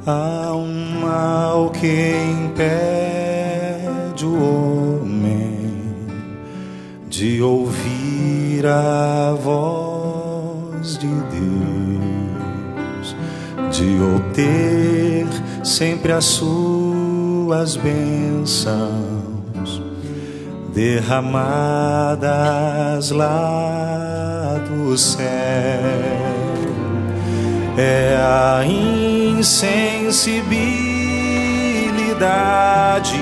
Há um mal que impede o homem de ouvir a voz de Deus, de obter sempre as suas bênçãos derramadas lá do céu. É a insensibilidade,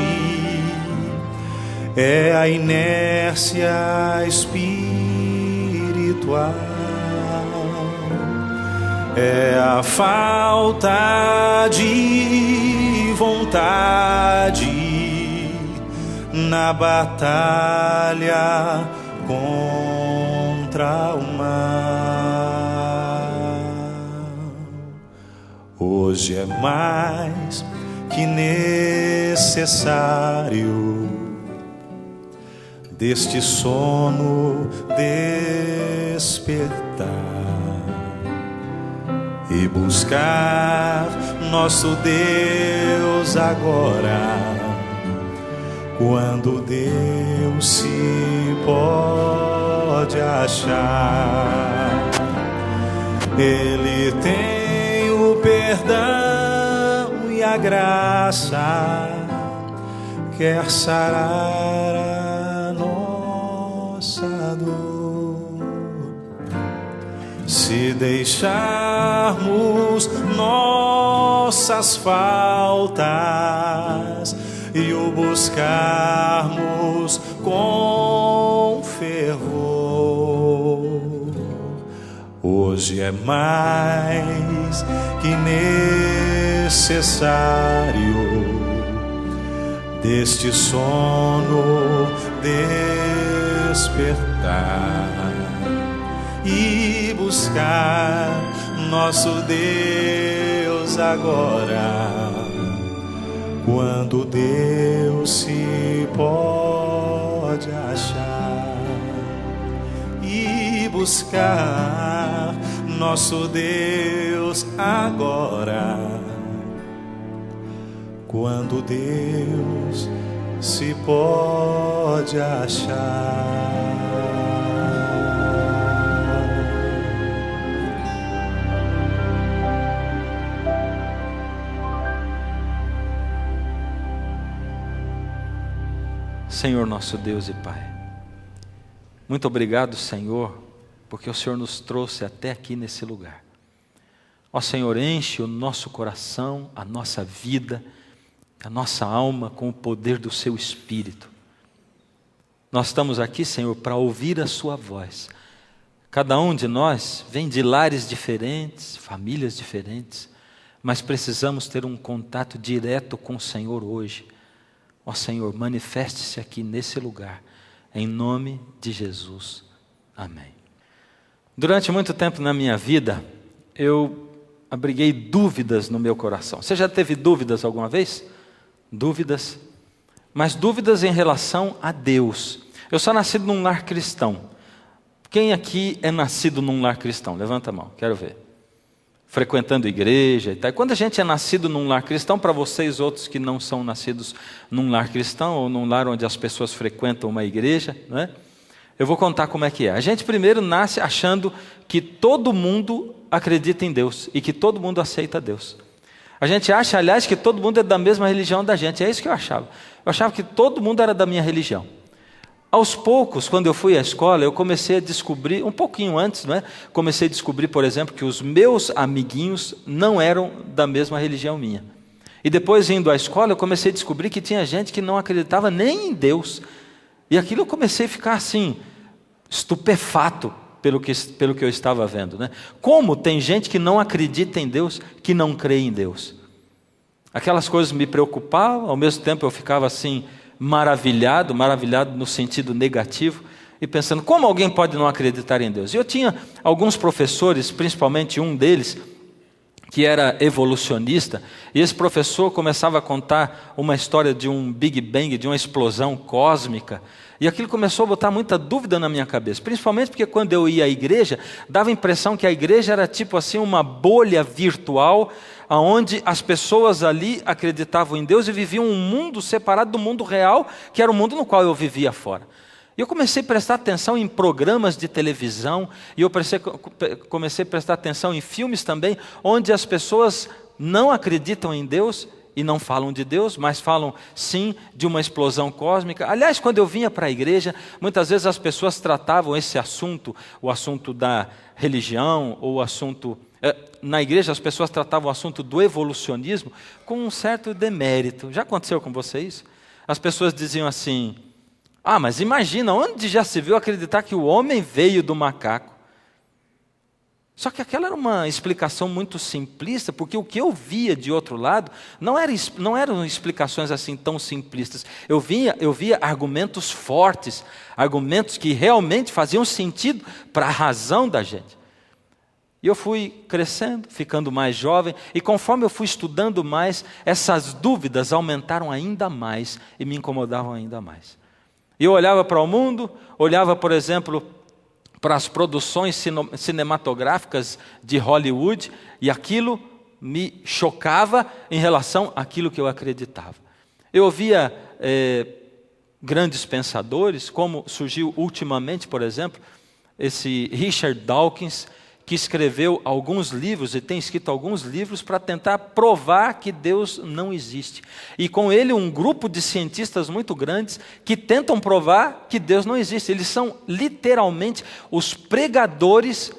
é a inércia espiritual, é a falta de vontade na batalha contra o mal. Hoje é mais que necessário deste sono despertar e buscar nosso Deus agora, quando Deus se pode achar. Ele tem o perdão e a graça, quer sarar a nossa dor, se deixarmos nossas faltas e o buscarmos com fervor. Hoje é mais que necessário deste sono despertar e buscar nosso Deus agora, quando Deus se pode achar, e buscar nosso Deus agora, quando Deus se pode achar. Senhor nosso Deus e Pai, muito obrigado, Senhor, porque o Senhor nos trouxe até aqui nesse lugar. Ó Senhor, enche o nosso coração, a nossa vida, a nossa alma com o poder do Seu Espírito. Nós estamos aqui, Senhor, para ouvir a Sua voz. Cada um de nós vem de lares diferentes, famílias diferentes, mas precisamos ter um contato direto com o Senhor hoje. Ó Senhor, manifeste-se aqui nesse lugar, em nome de Jesus. Amém. Durante muito tempo na minha vida, eu abriguei dúvidas no meu coração. Você já teve dúvidas alguma vez? Dúvidas? Mas dúvidas em relação a Deus. Eu sou nascido num lar cristão. Quem aqui é nascido num lar cristão? Levanta a mão, quero ver. Frequentando igreja e tal. Quando a gente é nascido num lar cristão, para vocês outros que não são nascidos num lar cristão, ou num lar onde as pessoas frequentam uma igreja, não é? Eu vou contar como é que é. A gente primeiro nasce achando que todo mundo acredita em Deus e que todo mundo aceita Deus. A gente acha, aliás, que todo mundo é da mesma religião da gente. É isso que eu achava. Eu achava que todo mundo era da minha religião. Aos poucos, quando eu fui à escola, eu comecei a descobrir, um pouquinho antes, não é? Comecei a descobrir, por exemplo, que os meus amiguinhos não eram da mesma religião minha. E depois, indo à escola, eu comecei a descobrir que tinha gente que não acreditava nem em Deus. E aquilo eu comecei a ficar assim, estupefato pelo que eu estava vendo, né? Como tem gente que não acredita em Deus, que não crê em Deus. Aquelas coisas me preocupavam, ao mesmo tempo eu ficava assim, maravilhado no sentido negativo, e pensando, como alguém pode não acreditar em Deus? E eu tinha alguns professores, principalmente um deles, que era evolucionista, e esse professor começava a contar uma história de um Big Bang, de uma explosão cósmica, e aquilo começou a botar muita dúvida na minha cabeça, principalmente porque quando eu ia à igreja, dava a impressão que a igreja era tipo assim uma bolha virtual, onde as pessoas ali acreditavam em Deus e viviam um mundo separado do mundo real, que era o mundo no qual eu vivia fora. E eu comecei a prestar atenção em programas de televisão, e eu comecei a prestar atenção em filmes também, onde as pessoas não acreditam em Deus e não falam de Deus, mas falam sim de uma explosão cósmica. Aliás, quando eu vinha para a igreja, muitas vezes as pessoas tratavam esse assunto, o assunto da religião, ou o assunto... Na igreja as pessoas tratavam o assunto do evolucionismo com um certo demérito. Já aconteceu com você isso? As pessoas diziam assim: ah, mas imagina, onde já se viu acreditar que o homem veio do macaco? Só que aquela era uma explicação muito simplista, porque o que eu via de outro lado não eram explicações assim tão simplistas. Eu via argumentos fortes, argumentos que realmente faziam sentido para a razão da gente. E eu fui crescendo, ficando mais jovem, e conforme eu fui estudando mais, essas dúvidas aumentaram ainda mais e me incomodavam ainda mais. E eu olhava para o mundo, olhava, por exemplo, para as produções cinematográficas de Hollywood, e aquilo me chocava em relação àquilo que eu acreditava. Eu ouvia grandes pensadores, como surgiu ultimamente, por exemplo, esse Richard Dawkins, que escreveu alguns livros e tem escrito alguns livros para tentar provar que Deus não existe. E com ele um grupo de cientistas muito grandes que tentam provar que Deus não existe. Eles são literalmente os pregadores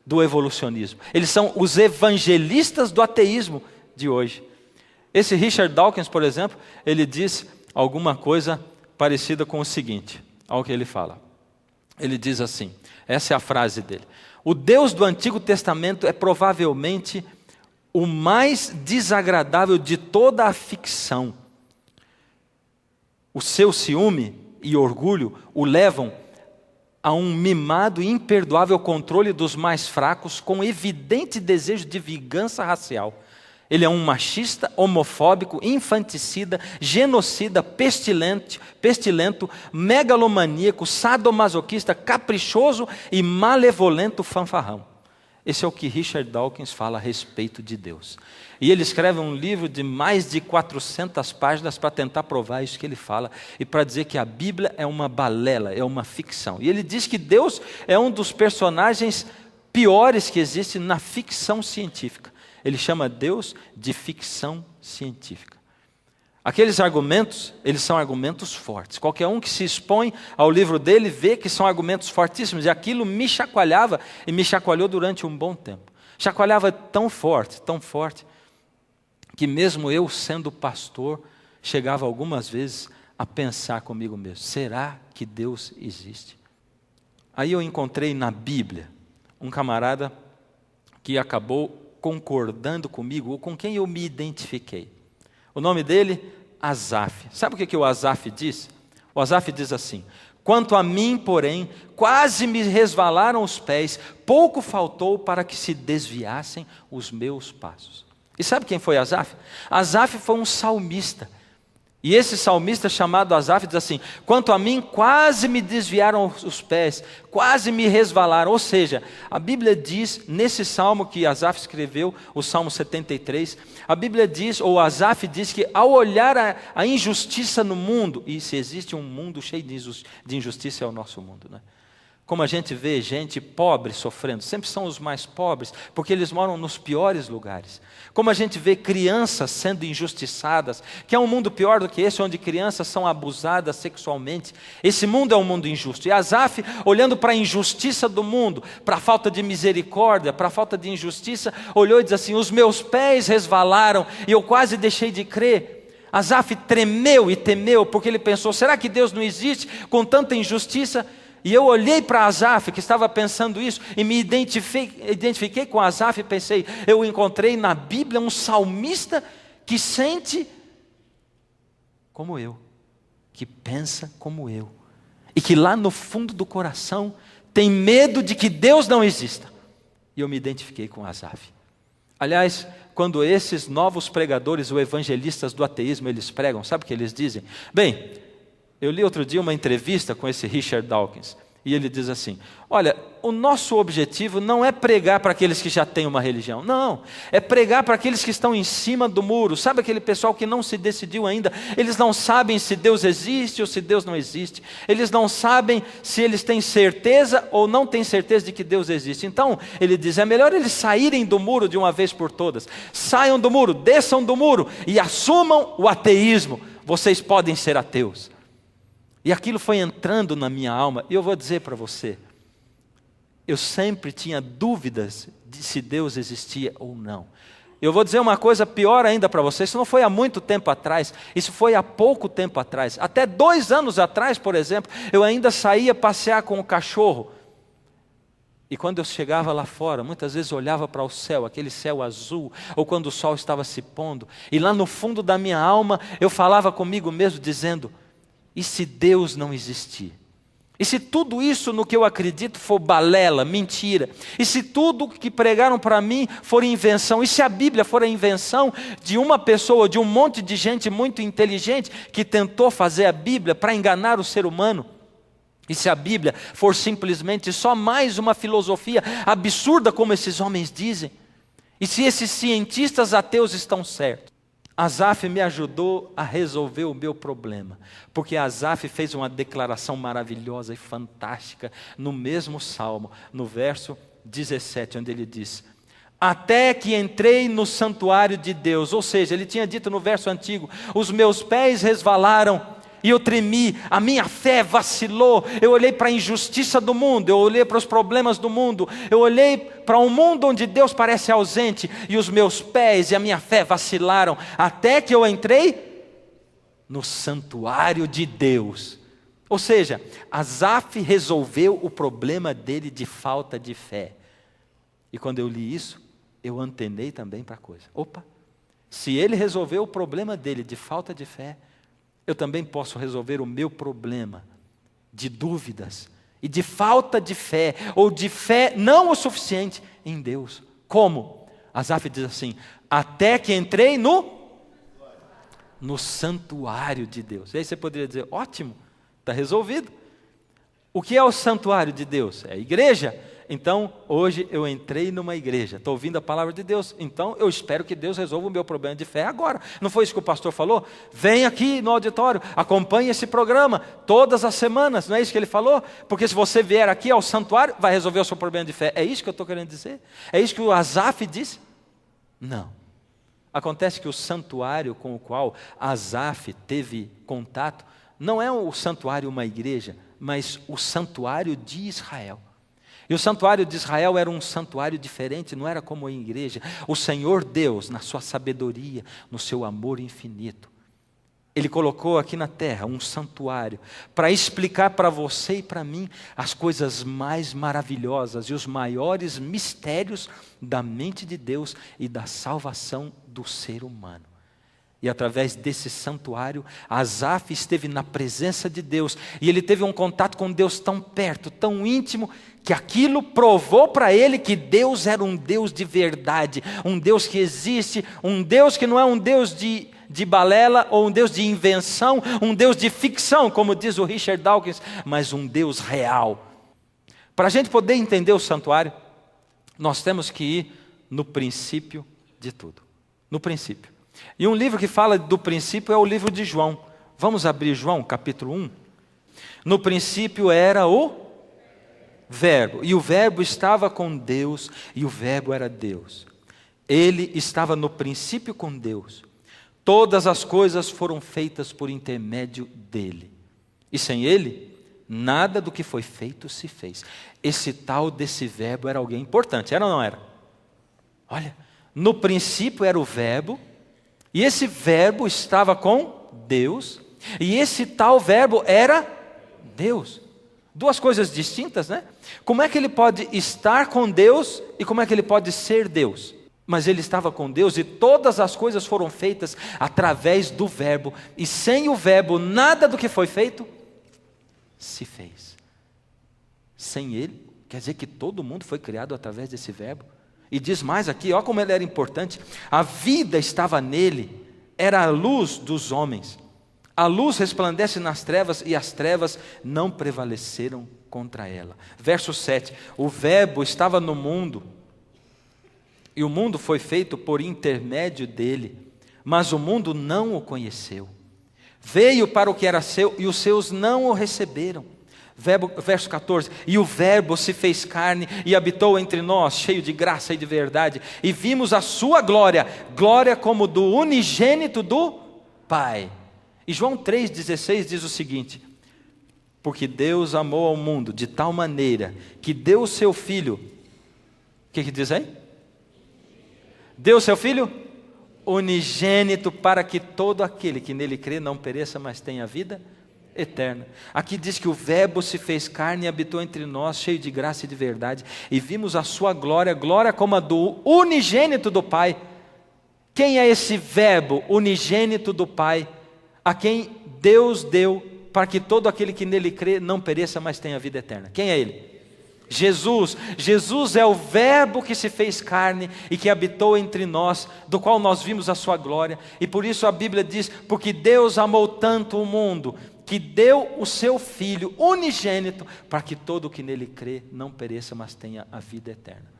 do evolucionismo. Eles são os evangelistas do ateísmo de hoje. Esse Richard Dawkins, por exemplo, ele diz alguma coisa parecida com o seguinte, ao que ele fala. Ele diz assim, essa é a frase dele: o Deus do Antigo Testamento é provavelmente o mais desagradável de toda a ficção. O seu ciúme e orgulho o levam a um mimado e imperdoável controle dos mais fracos, com evidente desejo de vingança racial. Ele é um machista, homofóbico, infanticida, genocida, pestilento, megalomaníaco, sadomasoquista, caprichoso e malevolento fanfarrão. Esse é o que Richard Dawkins fala a respeito de Deus. E ele escreve um livro de mais de 400 páginas para tentar provar isso que ele fala e para dizer que a Bíblia é uma balela, é uma ficção. E ele diz que Deus é um dos personagens piores que existe na ficção científica. Ele chama Deus de ficção científica. Aqueles argumentos, eles são argumentos fortes. Qualquer um que se expõe ao livro dele vê que são argumentos fortíssimos. E aquilo me chacoalhava e me chacoalhou durante um bom tempo. Chacoalhava tão forte, que mesmo eu sendo pastor, chegava algumas vezes a pensar comigo mesmo: será que Deus existe? Aí eu encontrei na Bíblia um camarada que acabou concordando comigo, ou com quem eu me identifiquei. O nome dele, Asaf. Sabe o que o Asaf diz? O Asaf diz assim: quanto a mim, porém, quase me resvalaram os pés, pouco faltou para que se desviassem os meus passos. E sabe quem foi Asaf? Asaf foi um salmista. E esse salmista chamado Asaf diz assim: quanto a mim, quase me desviaram os pés, quase me resvalaram. Ou seja, a Bíblia diz, nesse salmo que Asaf escreveu, o Salmo 73, a Bíblia diz, ou Asaf diz, que ao olhar a injustiça no mundo, e se existe um mundo cheio de injustiça, é o nosso mundo, né? Como a gente vê gente pobre sofrendo, sempre são os mais pobres, porque eles moram nos piores lugares. Como a gente vê crianças sendo injustiçadas, que é um mundo pior do que esse, onde crianças são abusadas sexualmente. Esse mundo é um mundo injusto. E Asaf, olhando para a injustiça do mundo, para a falta de misericórdia, para a falta de injustiça, olhou e disse assim: os meus pés resvalaram e eu quase deixei de crer. Asaf tremeu e temeu, porque ele pensou: será que Deus não existe com tanta injustiça? E eu olhei para Asaf, que estava pensando isso, e me identifiquei com Asaf e pensei: eu encontrei na Bíblia um salmista que sente como eu, que pensa como eu, e que lá no fundo do coração tem medo de que Deus não exista. E eu me identifiquei com Asaf. Aliás, quando esses novos pregadores, ou evangelistas do ateísmo, eles pregam, sabe o que eles dizem? Bem, eu li outro dia uma entrevista com esse Richard Dawkins, E ele diz assim: olha, o nosso objetivo não é pregar para aqueles que já têm uma religião, não, é pregar para aqueles que estão em cima do muro. Sabe aquele pessoal que não se decidiu ainda? Eles não sabem se Deus existe ou se Deus não existe, eles não sabem se eles têm certeza ou não têm certeza de que Deus existe. Então ele diz: é melhor eles saírem do muro de uma vez por todas. Saiam do muro, desçam do muro e assumam o ateísmo. Vocês podem ser ateus. E aquilo foi entrando na minha alma. E eu vou dizer para você, eu sempre tinha dúvidas de se Deus existia ou não. Eu vou dizer uma coisa pior ainda para você. Isso não foi há muito tempo atrás, isso foi há pouco tempo atrás. Até 2 anos atrás, por exemplo, eu ainda saía passear com o cachorro. E quando eu chegava lá fora, muitas vezes eu olhava para o céu, aquele céu azul, ou quando o sol estava se pondo, e lá no fundo da minha alma eu falava comigo mesmo dizendo: e se Deus não existir? E se tudo isso no que eu acredito for balela, mentira? E se tudo que pregaram para mim for invenção? E se a Bíblia for a invenção de uma pessoa, de um monte de gente muito inteligente que tentou fazer a Bíblia para enganar o ser humano? E se a Bíblia for simplesmente só mais uma filosofia absurda como esses homens dizem? E se esses cientistas ateus estão certos? Asaf me ajudou a resolver o meu problema, porque Asaf fez uma declaração maravilhosa e fantástica no mesmo salmo, no verso 17, onde ele diz: até que entrei no santuário de Deus. Ou seja, ele tinha dito no verso antigo: os meus pés resvalaram e eu tremi, a minha fé vacilou, eu olhei para a injustiça do mundo, eu olhei para os problemas do mundo, eu olhei para um mundo onde Deus parece ausente, e os meus pés e a minha fé vacilaram, até que eu entrei no santuário de Deus. Ou seja, Asaf resolveu o problema dele de falta de fé. E quando eu li isso, eu antenei também para a coisa. Opa, se ele resolveu o problema dele de falta de fé, eu também posso resolver o meu problema de dúvidas e de falta de fé, ou de fé não o suficiente em Deus. Como? Asaf diz assim: até que entrei no santuário de Deus. E aí você poderia dizer: ótimo, está resolvido. O que é o santuário de Deus? É a igreja. Então, hoje eu entrei numa igreja, estou ouvindo a palavra de Deus, então eu espero que Deus resolva o meu problema de fé agora. Não foi isso que o pastor falou? Vem aqui no auditório, acompanhe esse programa, todas as semanas, não é isso que ele falou? Porque se você vier aqui ao santuário, vai resolver o seu problema de fé. É isso que eu estou querendo dizer? É isso que o Asaf disse? Não. Acontece que o santuário com o qual Asaf teve contato, não é o santuário uma igreja, mas o santuário de Israel. E o santuário de Israel era um santuário diferente, não era como a igreja. O Senhor Deus, na sua sabedoria, no seu amor infinito, Ele colocou aqui na terra um santuário para explicar para você e para mim as coisas mais maravilhosas e os maiores mistérios da mente de Deus e da salvação do ser humano. E através desse santuário, Asaf esteve na presença de Deus, e ele teve um contato com Deus tão perto, tão íntimo, que aquilo provou para ele que Deus era um Deus de verdade, um Deus que existe, um Deus que não é um Deus de balela ou um Deus de invenção, um Deus de ficção, como diz o Richard Dawkins, mas um Deus real. Para a gente poder entender o santuário, nós temos que ir no princípio de tudo, no princípio. E um livro que fala do princípio é o livro de João. Vamos abrir João, capítulo 1. No princípio era o Verbo, e o Verbo estava com Deus, e o Verbo era Deus. Ele estava no princípio com Deus. Todas as coisas foram feitas por intermédio dele. E sem ele, nada do que foi feito se fez. Esse tal desse Verbo era alguém importante, era ou não era? Olha, no princípio era o Verbo, e esse Verbo estava com Deus, e esse tal Verbo era Deus. Duas coisas distintas, né? Como é que ele pode estar com Deus e como é que ele pode ser Deus? Mas ele estava com Deus e todas as coisas foram feitas através do Verbo, e sem o Verbo nada do que foi feito se fez. Sem ele, quer dizer que todo mundo foi criado através desse Verbo. E diz mais aqui, olha como ele era importante: a vida estava nele, era a luz dos homens. A luz resplandece nas trevas e as trevas não prevaleceram contra ela. Verso 7, o verbo estava no mundo, e o mundo foi feito por intermédio dele, mas o mundo não o conheceu. Veio para o que era seu, e os seus não o receberam. Verso 14, e o verbo se fez carne e habitou entre nós, cheio de graça e de verdade, e vimos a sua glória, glória como do unigênito do Pai. E João 3,16 diz o seguinte: porque Deus amou ao mundo de tal maneira, que deu o seu Filho, o que diz aí? Deu o seu Filho unigênito, para que todo aquele que nele crê não pereça, mas tenha vida eterna. Aqui diz que o verbo se fez carne e habitou entre nós, cheio de graça e de verdade, e vimos a sua glória, glória como a do unigênito do Pai. Quem é esse verbo unigênito do Pai, a quem Deus deu, para que todo aquele que nele crê não pereça, mas tenha vida eterna? Quem é ele? Jesus. Jesus é o verbo que se fez carne e que habitou entre nós, do qual nós vimos a sua glória. E por isso a Bíblia diz: porque Deus amou tanto o mundo, que deu o seu Filho unigênito, para que todo o que nele crê não pereça, mas tenha a vida eterna.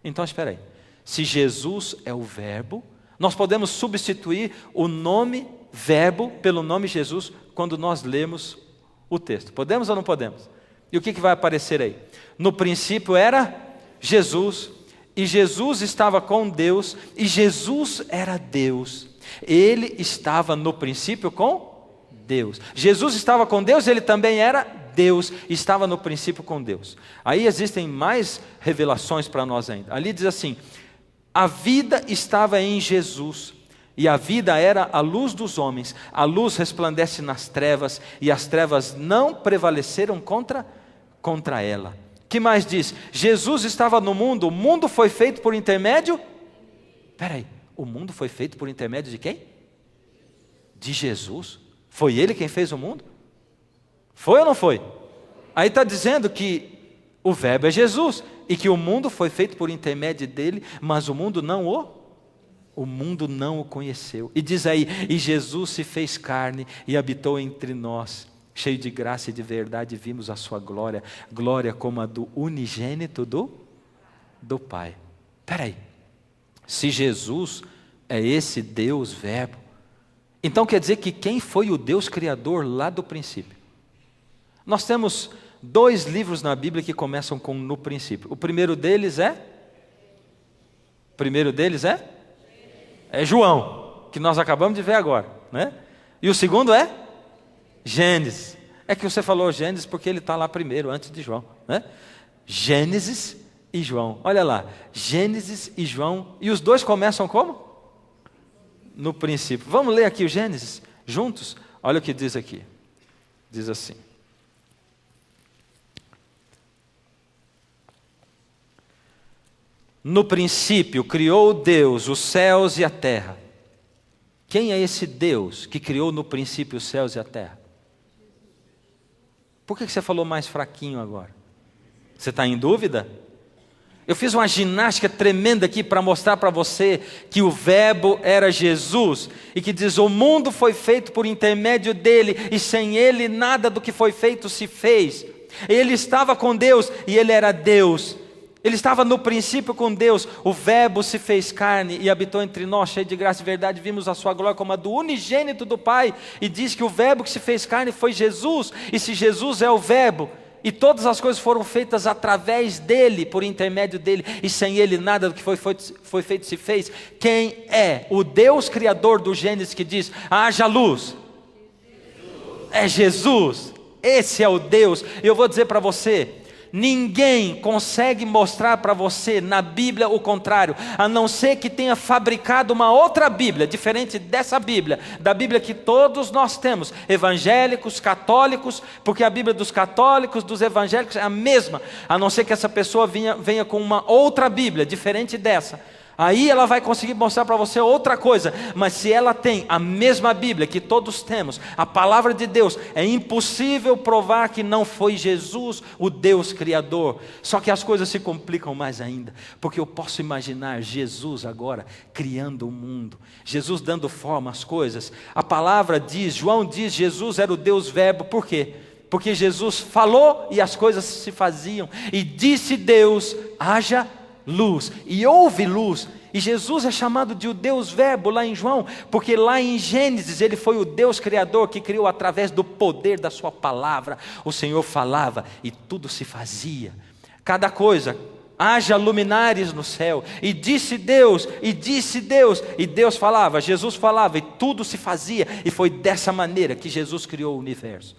Então espera aí, se Jesus é o verbo, nós podemos substituir o nome verbo pelo nome Jesus quando nós lemos o texto. Podemos ou não podemos? E o que vai aparecer aí? No princípio era Jesus, e Jesus estava com Deus, e Jesus era Deus. Ele estava no princípio com Deus. Jesus estava com Deus, ele também era Deus, estava no princípio com Deus. Aí existem mais revelações para nós ainda. Ali diz assim: a vida estava em Jesus, e a vida era a luz dos homens. A luz resplandece nas trevas, e as trevas não prevaleceram contra ela. Que mais diz? Jesus estava no mundo, o mundo foi feito por intermédio... Espera aí, o mundo foi feito por intermédio de quem? De Jesus. Foi ele quem fez o mundo? Foi ou não foi? Aí está dizendo que o verbo é Jesus, e que o mundo foi feito por intermédio dele, mas o mundo não o conheceu. E diz aí: e Jesus se fez carne e habitou entre nós, cheio de graça e de verdade, vimos a sua glória, glória como a do unigênito do Pai. Espera aí, se Jesus é esse Deus verbo, então quer dizer que quem foi o Deus criador lá do princípio? Nós temos 2 livros na Bíblia que começam com no princípio. O primeiro deles é João, que nós acabamos de ver agora, né? E o segundo é Gênesis. É que você falou Gênesis porque ele está lá primeiro, antes de João, né? Gênesis e João. Olha lá, Gênesis e João. E os dois começam como? No princípio. Vamos ler aqui o Gênesis juntos? Olha o que diz aqui. Diz assim: no princípio criou Deus os céus e a terra. Quem é esse Deus que criou no princípio os céus e a terra? Por que você falou mais fraquinho agora? Você está em dúvida? Eu fiz uma ginástica tremenda aqui para mostrar para você que o verbo era Jesus, e que diz: o mundo foi feito por intermédio dele, e sem ele nada do que foi feito se fez. Ele estava com Deus e ele era Deus. Ele estava no princípio com Deus. O verbo se fez carne e habitou entre nós, cheio de graça e verdade, vimos a sua glória como a do unigênito do Pai. E diz que o verbo que se fez carne foi Jesus. E se Jesus é o verbo, e todas as coisas foram feitas através dele, por intermédio dele, e sem ele nada do que foi feito se fez, quem é o Deus criador do Gênesis que diz: haja luz? É Jesus. Esse é o Deus. E eu vou dizer para você, ninguém consegue mostrar para você na Bíblia o contrário, a não ser que tenha fabricado uma outra Bíblia, diferente dessa Bíblia, da Bíblia que todos nós temos, evangélicos, católicos, porque a Bíblia dos católicos, dos evangélicos é a mesma, a não ser que essa pessoa venha com uma outra Bíblia, diferente dessa. Aí ela vai conseguir mostrar para você outra coisa. Mas se ela tem a mesma Bíblia que todos temos, a palavra de Deus, é impossível provar que não foi Jesus o Deus Criador. Só que as coisas se complicam mais ainda, porque eu posso imaginar Jesus agora criando o mundo, Jesus dando forma às coisas. A palavra diz, João diz, Jesus era o Deus verbo. Por quê? Porque Jesus falou e as coisas se faziam. E disse Deus, haja luz. E houve luz. E Jesus é chamado de o Deus Verbo lá em João, porque lá em Gênesis ele foi o Deus Criador que criou através do poder da sua palavra. O Senhor falava e tudo se fazia. Cada coisa, haja luminares no céu. E disse Deus, e Deus falava, Jesus falava e tudo se fazia. E foi dessa maneira que Jesus criou o universo.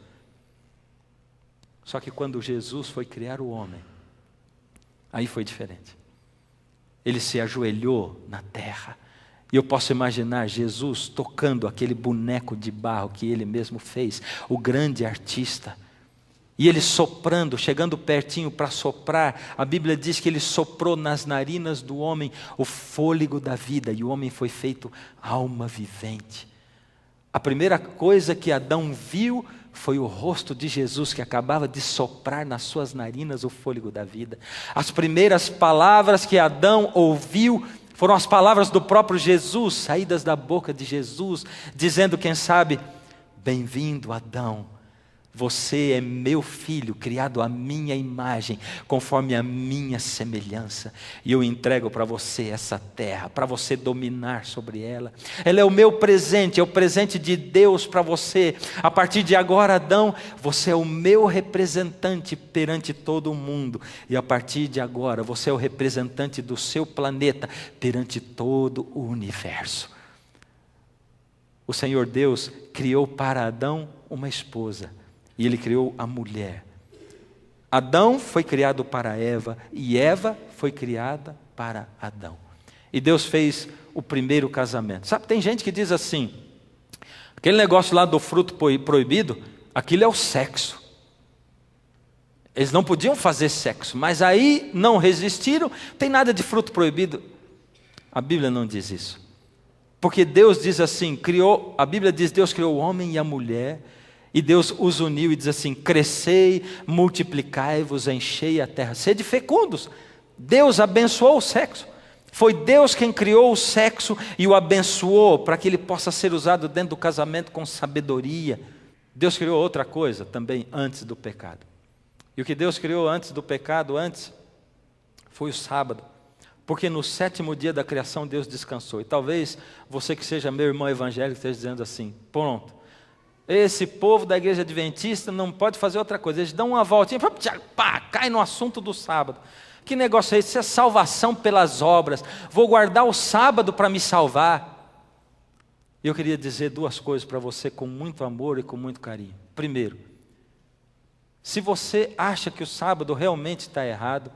Só que quando Jesus foi criar o homem, aí foi diferente. Ele se ajoelhou na terra. E eu posso imaginar Jesus tocando aquele boneco de barro que ele mesmo fez, o grande artista. E ele soprando, chegando pertinho para soprar. A Bíblia diz que ele soprou nas narinas do homem o fôlego da vida. E o homem foi feito alma vivente. A primeira coisa que Adão viu foi o rosto de Jesus que acabava de soprar nas suas narinas o fôlego da vida. As primeiras palavras que Adão ouviu foram as palavras do próprio Jesus, saídas da boca de Jesus, dizendo, quem sabe, bem-vindo Adão. Você é meu filho, criado à minha imagem, conforme a minha semelhança. E eu entrego para você essa terra, para você dominar sobre ela. Ela é o meu presente, é o presente de Deus para você. A partir de agora, Adão, você é o meu representante perante todo o mundo. E a partir de agora, você é o representante do seu planeta perante todo o universo. O Senhor Deus criou para Adão uma esposa. E ele criou a mulher. Adão foi criado para Eva e Eva foi criada para Adão. E Deus fez o primeiro casamento. Sabe, tem gente que diz assim, aquele negócio lá do fruto proibido, aquilo é o sexo. Eles não podiam fazer sexo, mas aí não resistiram, não tem nada de fruto proibido. A Bíblia não diz isso. Porque Deus diz assim, a Bíblia diz, Deus criou o homem e a mulher, e Deus os uniu e diz assim, crescei, multiplicai-vos, enchei a terra, sede fecundos. Deus abençoou o sexo. Foi Deus quem criou o sexo e o abençoou para que ele possa ser usado dentro do casamento com sabedoria. Deus criou outra coisa também antes do pecado. E o que Deus criou antes do pecado, foi o sábado. Porque no 7º dia da criação Deus descansou. E talvez você que seja meu irmão evangélico esteja dizendo assim, pronto. Esse povo da igreja adventista não pode fazer outra coisa. Eles dão uma voltinha, pá, cai no assunto do sábado. Que negócio é esse? Isso é salvação pelas obras. Vou guardar o sábado para me salvar. E eu queria dizer duas coisas para você com muito amor e com muito carinho. Primeiro, se você acha que o sábado realmente está errado,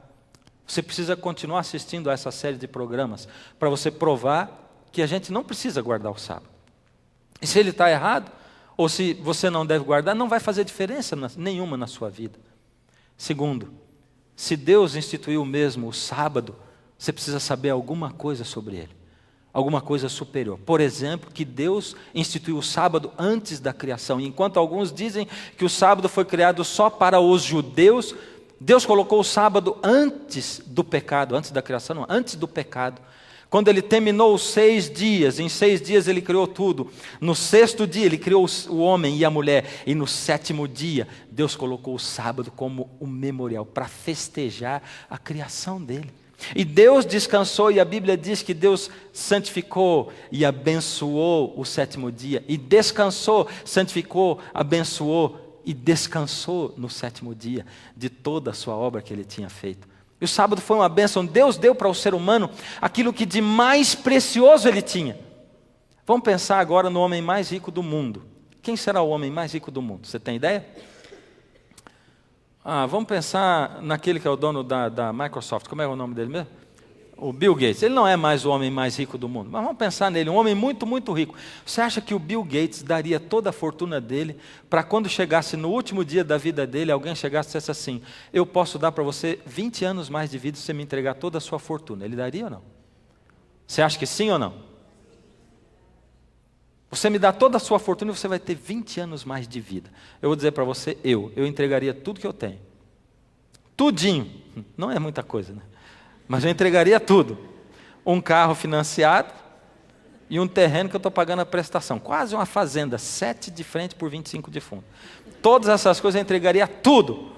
você precisa continuar assistindo a essa série de programas para você provar que a gente não precisa guardar o sábado. E se ele está errado, ou se você não deve guardar, não vai fazer diferença nenhuma na sua vida. Segundo, se Deus instituiu mesmo o sábado, você precisa saber alguma coisa sobre ele. Alguma coisa superior. Por exemplo, que Deus instituiu o sábado antes da criação. Enquanto alguns dizem que o sábado foi criado só para os judeus, Deus colocou o sábado antes do pecado, antes da criação, não, antes do pecado. Quando ele terminou os 6 dias, em 6 dias ele criou tudo. No 6º dia ele criou o homem e a mulher. E no 7º dia, Deus colocou o sábado como um memorial para festejar a criação dele. E Deus descansou, e a Bíblia diz que Deus santificou e abençoou o 7º dia. E descansou, santificou, abençoou e descansou no 7º dia de toda a sua obra que ele tinha feito. E o sábado foi uma bênção. Deus deu para o ser humano aquilo que de mais precioso ele tinha. Vamos pensar agora no homem mais rico do mundo. Quem será o homem mais rico do mundo? Você tem ideia? Vamos pensar naquele que é o dono da Microsoft. Como é o nome dele mesmo? O Bill Gates. Ele não é mais o homem mais rico do mundo, mas vamos pensar nele, um homem muito, muito rico. Você acha que o Bill Gates daria toda a fortuna dele para quando chegasse no último dia da vida dele, alguém chegasse e dissesse assim, eu posso dar para você 20 anos mais de vida se você me entregar toda a sua fortuna? Ele daria ou não? Você acha que sim ou não? Você me dá toda a sua fortuna e você vai ter 20 anos mais de vida. Eu vou dizer para você, eu entregaria tudo que eu tenho. Tudinho. Não é muita coisa, né? Mas eu entregaria tudo. Um carro financiado, e um terreno que eu estou pagando a prestação. Quase uma fazenda, 7 de frente por 25 de fundo. Todas essas coisas eu entregaria tudo.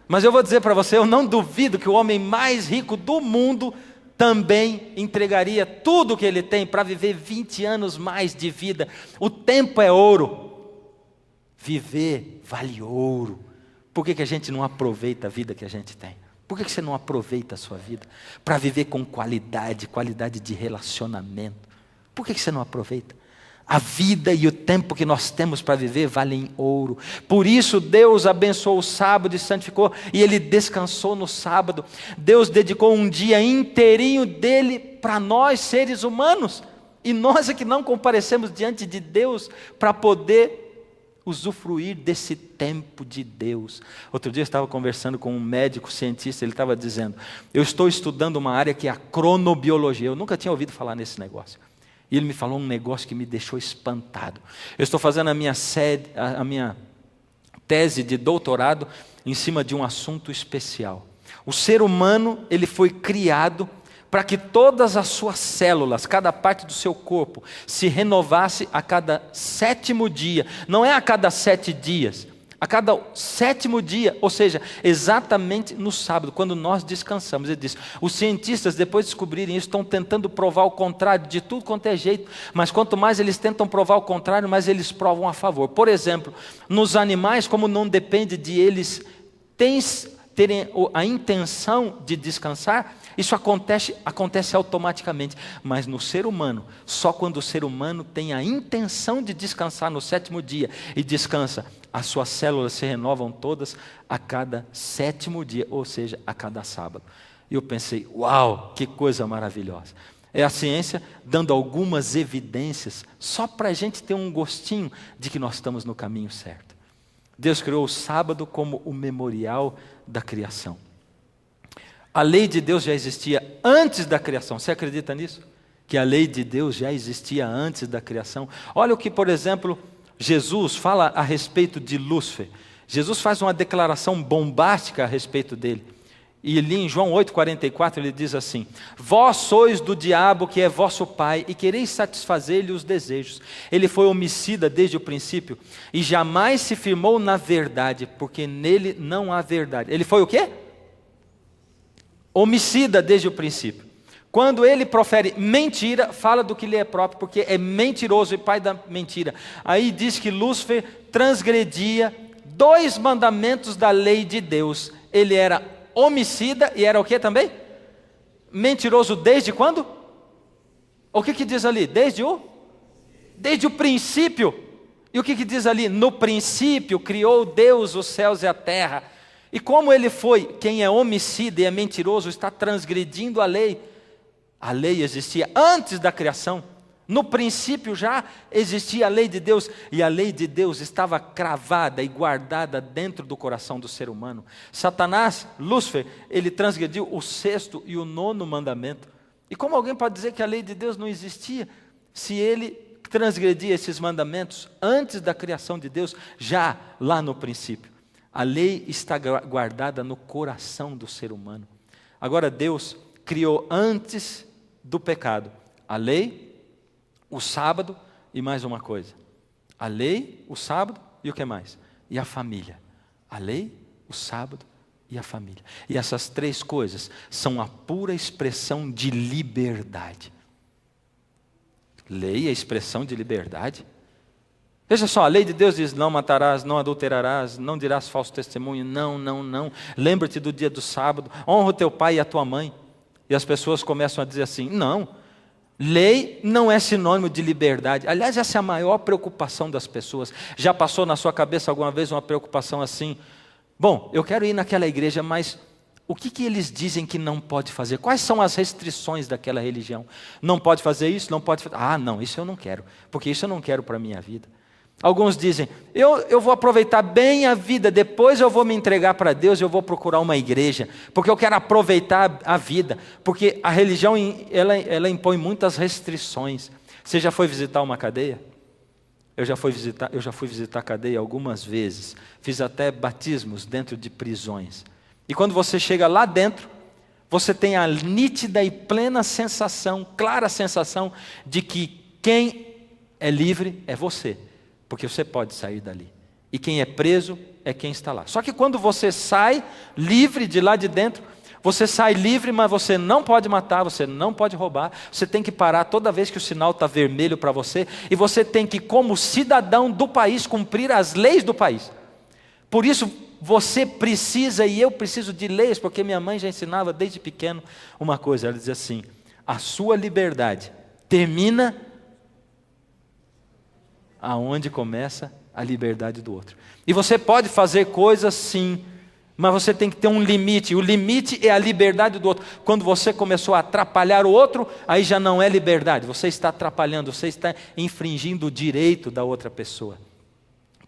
Mas eu vou dizer para você, eu não duvido que o homem mais rico do mundo também entregaria tudo que ele tem para viver 20 anos mais de vida. O tempo é ouro. Viver vale ouro. Por que a gente não aproveita a vida que a gente tem? Por que você não aproveita a sua vida para viver com qualidade de relacionamento? Por que você não aproveita? A vida e o tempo que nós temos para viver valem ouro. Por isso Deus abençoou o sábado e santificou, e Ele descansou no sábado. Deus dedicou um dia inteirinho dele para nós, seres humanos. E nós é que não comparecemos diante de Deus para poder usufruir desse tempo de Deus. Outro dia eu estava conversando com um médico cientista, ele estava dizendo, eu estou estudando uma área que é a cronobiologia. Eu nunca tinha ouvido falar nesse negócio. E ele me falou um negócio que me deixou espantado. Eu estou fazendo a minha tese de doutorado em cima de um assunto especial. O ser humano, ele foi criado para que todas as suas células, cada parte do seu corpo, se renovasse a cada 7º dia. Não é a cada 7 dias, a cada 7º dia, ou seja, exatamente no sábado, quando nós descansamos. Ele diz, os cientistas, depois de descobrirem isso, estão tentando provar o contrário de tudo quanto é jeito, mas quanto mais eles tentam provar o contrário, mais eles provam a favor. Por exemplo, nos animais, como não depende de eles terem a intenção de descansar, isso acontece automaticamente. Mas no ser humano, só quando o ser humano tem a intenção de descansar no 7º dia e descansa, as suas células se renovam todas a cada 7º dia, ou seja, a cada sábado. E eu pensei, uau, que coisa maravilhosa. É a ciência dando algumas evidências, só para a gente ter um gostinho de que nós estamos no caminho certo. Deus criou o sábado como o memorial da criação. A lei de Deus já existia antes da criação. Você acredita nisso? Que a lei de Deus já existia antes da criação? Olha o que, por exemplo, Jesus fala a respeito de Lúcifer. Jesus faz uma declaração bombástica a respeito dele. E ali em João 8,44 ele diz assim, vós sois do diabo que é vosso pai e quereis satisfazer-lhe os desejos. Ele foi homicida desde o princípio e jamais se firmou na verdade, porque nele não há verdade. Ele foi o quê? Homicida desde o princípio. Quando ele profere mentira, fala do que lhe é próprio, porque é mentiroso e pai da mentira. Aí diz que Lúcifer transgredia 2 mandamentos da lei de Deus. Ele era homicida e era o que também? Mentiroso desde quando? O que diz ali? Desde o princípio. E o que diz ali? No princípio criou Deus os céus e a terra. E como ele foi, quem é homicida e é mentiroso, está transgredindo a lei. A lei existia antes da criação. No princípio já existia a lei de Deus, e a lei de Deus estava cravada e guardada dentro do coração do ser humano. Satanás, Lúcifer, ele transgrediu o 6º e o 9º mandamento. E como alguém pode dizer que a lei de Deus não existia, se ele transgredia esses mandamentos antes da criação de Deus, já lá no princípio? A lei está guardada no coração do ser humano. Agora Deus criou antes do pecado a lei, o sábado e mais uma coisa. A lei, o sábado e o que mais? E a família. A lei, o sábado e a família. E essas 3 coisas são a pura expressão de liberdade. Lei é expressão de liberdade. Veja só, a lei de Deus diz, não matarás, não adulterarás, não dirás falso testemunho, não. Lembra-te do dia do sábado, honra o teu pai e a tua mãe. E as pessoas começam a dizer assim, não, lei não é sinônimo de liberdade. Aliás, essa é a maior preocupação das pessoas. Já passou na sua cabeça alguma vez uma preocupação assim? Bom, eu quero ir naquela igreja, mas o que eles dizem que não pode fazer? Quais são as restrições daquela religião? Não pode fazer isso, não pode fazer... não, isso eu não quero, porque isso eu não quero para a minha vida. Alguns dizem, eu vou aproveitar bem a vida, depois eu vou me entregar para Deus, eu vou procurar uma igreja, porque eu quero aproveitar a vida, porque a religião ela impõe muitas restrições. Você já foi visitar uma cadeia? Eu já fui visitar a cadeia algumas vezes, fiz até batismos dentro de prisões. E quando você chega lá dentro, você tem a nítida e plena sensação, clara sensação, de que quem é livre é você, porque você pode sair dali. E quem é preso é quem está lá. Só que quando você sai livre de lá de dentro, você sai livre, mas você não pode matar, você não pode roubar, você tem que parar toda vez que o sinal está vermelho para você, e você tem que, como cidadão do país, cumprir as leis do país. Por isso, você precisa, e eu preciso de leis, porque minha mãe já ensinava desde pequeno uma coisa, ela dizia assim: a sua liberdade termina aonde começa a liberdade do outro. E você pode fazer coisas sim, mas você tem que ter um limite. O limite é a liberdade do outro. Quando você começou a atrapalhar o outro, aí já não é liberdade. Você está atrapalhando, você está infringindo o direito da outra pessoa.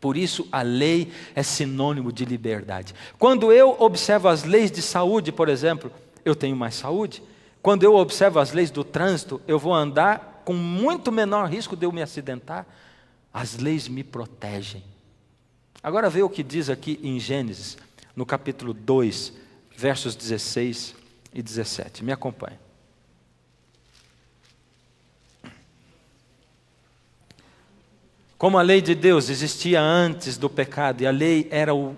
Por isso a lei é sinônimo de liberdade. Quando eu observo as leis de saúde, por exemplo, eu tenho mais saúde. Quando eu observo as leis do trânsito, eu vou andar com muito menor risco de eu me acidentar. As leis me protegem. Agora vê o que diz aqui em Gênesis, no capítulo 2, versos 16 e 17. Me acompanhe. Como a lei de Deus existia antes do pecado, e a lei era o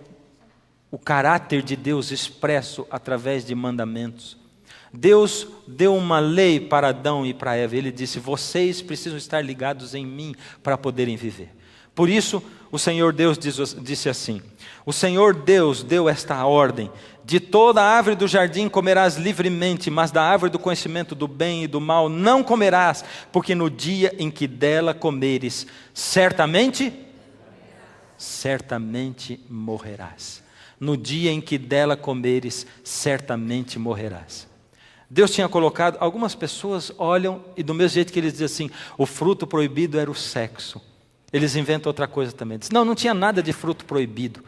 caráter de Deus expresso através de mandamentos, Deus deu uma lei para Adão e para Eva. Ele disse: vocês precisam estar ligados em mim para poderem viver. Por isso, o Senhor Deus disse assim: o Senhor Deus deu esta ordem: de toda a árvore do jardim comerás livremente, mas da árvore do conhecimento do bem e do mal não comerás, porque no dia em que dela comeres, certamente morrerás. No dia em que dela comeres, certamente morrerás. Deus tinha colocado, algumas pessoas olham e do mesmo jeito que eles dizem assim, o fruto proibido era o sexo, eles inventam outra coisa também. Diz, não tinha nada de fruto proibido.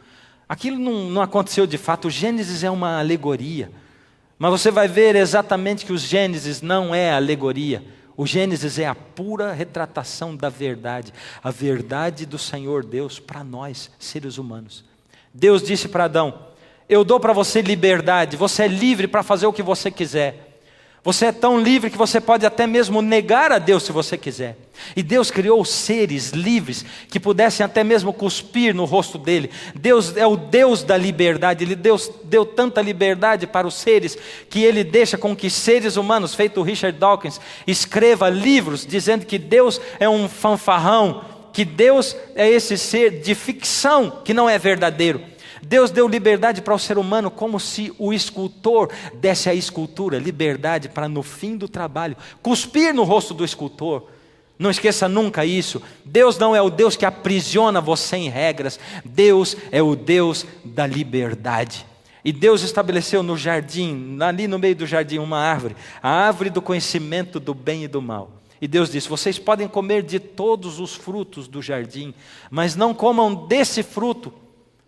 Aquilo não aconteceu de fato. O Gênesis é uma alegoria. Mas você vai ver exatamente que o Gênesis não é alegoria. O Gênesis é a pura retratação da verdade. A verdade do Senhor Deus para nós, seres humanos. Deus disse para Adão: eu dou para você liberdade. Você é livre para fazer o que você quiser. Você é tão livre que você pode até mesmo negar a Deus se você quiser. E Deus criou seres livres que pudessem até mesmo cuspir no rosto dele. Deus é o Deus da liberdade. Ele deu tanta liberdade para os seres que ele deixa com que seres humanos, feito Richard Dawkins, escreva livros dizendo que Deus é um fanfarrão, que Deus é esse ser de ficção que não é verdadeiro. Deus deu liberdade para o ser humano, como se o escultor desse à escultura liberdade para, no fim do trabalho, cuspir no rosto do escultor. Não esqueça nunca isso. Deus não é o Deus que aprisiona você em regras. Deus é o Deus da liberdade. E Deus estabeleceu no jardim, ali no meio do jardim, uma árvore, a árvore do conhecimento do bem e do mal. E Deus disse: vocês podem comer de todos os frutos do jardim, mas não comam desse fruto,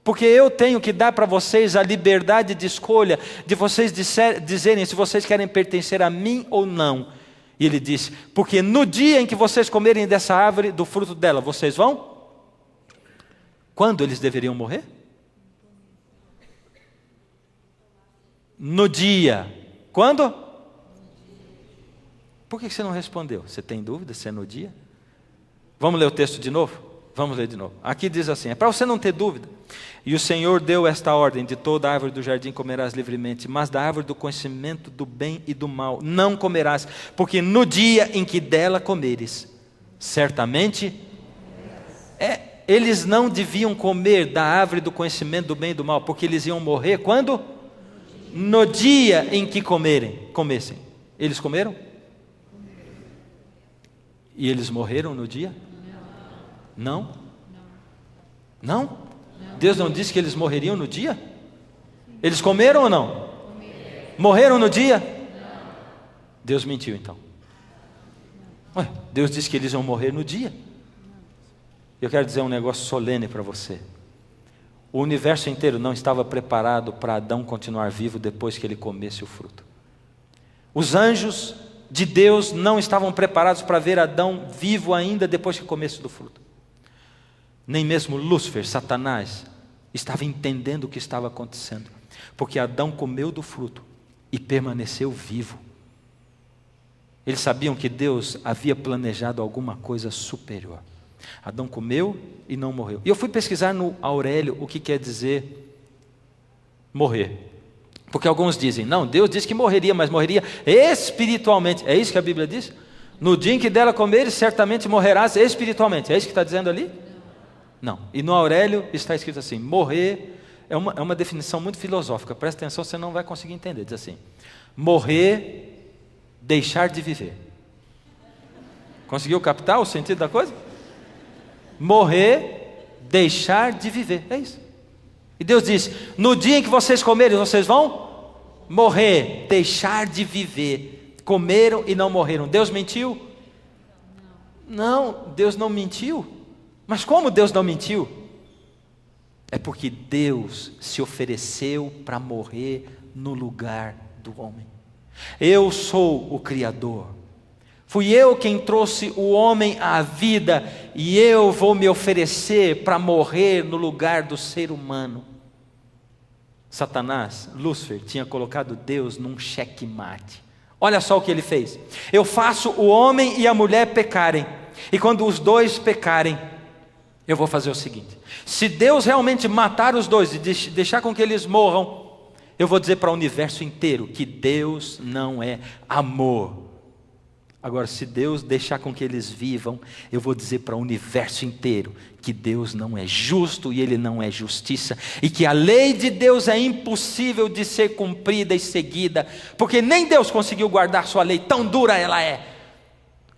porque eu tenho que dar para vocês a liberdade de escolha, de vocês dizerem se vocês querem pertencer a mim ou não. E ele disse: porque no dia em que vocês comerem dessa árvore, do fruto dela, vocês vão? Quando eles deveriam morrer? No dia. Quando? Por que você não respondeu? Você tem dúvida se é no dia? Vamos ler o texto de novo? Vamos ler de novo. Aqui diz assim, é para você não ter dúvida. E o Senhor deu esta ordem: de toda árvore do jardim comerás livremente, mas da árvore do conhecimento do bem e do mal não comerás, porque no dia em que dela comeres, certamente eles não deviam comer da árvore do conhecimento do bem e do mal, porque eles iam morrer quando? No dia em que comessem. Eles comeram? E eles morreram no dia? Não? Não? Deus não disse que eles morreriam no dia? Eles comeram ou não? Morreram no dia? Deus mentiu então. Ué, Deus disse que eles iam morrer no dia. Eu quero dizer um negócio solene para você. O universo inteiro não estava preparado para Adão continuar vivo depois que ele comesse o fruto. Os anjos de Deus não estavam preparados para ver Adão vivo ainda depois que comesse do fruto. Nem mesmo Lúcifer, Satanás, estava entendendo o que estava acontecendo. Porque Adão comeu do fruto e e permaneceu vivo. Eles sabiam que Deus havia planejado alguma coisa superior. Adão comeu e não morreu. E eu fui pesquisar no Aurélio o que quer dizer morrer. Porque alguns dizem, não, Deus disse que morreria, mas morreria espiritualmente. É isso que a Bíblia diz? No dia em que dela comeres, certamente morrerás espiritualmente. É isso que está dizendo ali? Não. E no Aurélio está escrito assim, morrer é uma definição muito filosófica. Presta atenção, você não vai conseguir entender. Diz assim, morrer, deixar de viver. Conseguiu captar o sentido da coisa? Morrer, deixar de viver. É isso. E Deus diz, no dia em que vocês comerem, vocês vão morrer, deixar de viver. Comeram e não morreram. Deus mentiu? Não, Deus não mentiu. Mas como Deus não mentiu? É porque Deus se ofereceu para morrer no lugar do homem. Eu sou o Criador. Fui eu quem trouxe o homem à vida e eu vou me oferecer para morrer no lugar do ser humano. Satanás, Lúcifer, tinha colocado Deus num xeque-mate. Olha só o que ele fez. Eu faço o homem e a mulher pecarem. E quando os dois pecarem, eu vou fazer o seguinte. Se Deus realmente matar os dois e deixar com que eles morram, eu vou dizer para o universo inteiro que Deus não é amor. Agora, se Deus deixar com que eles vivam, eu vou dizer para o universo inteiro que Deus não é justo e Ele não é justiça, e que a lei de Deus é impossível de ser cumprida e seguida, porque nem Deus conseguiu guardar sua lei, tão dura ela é.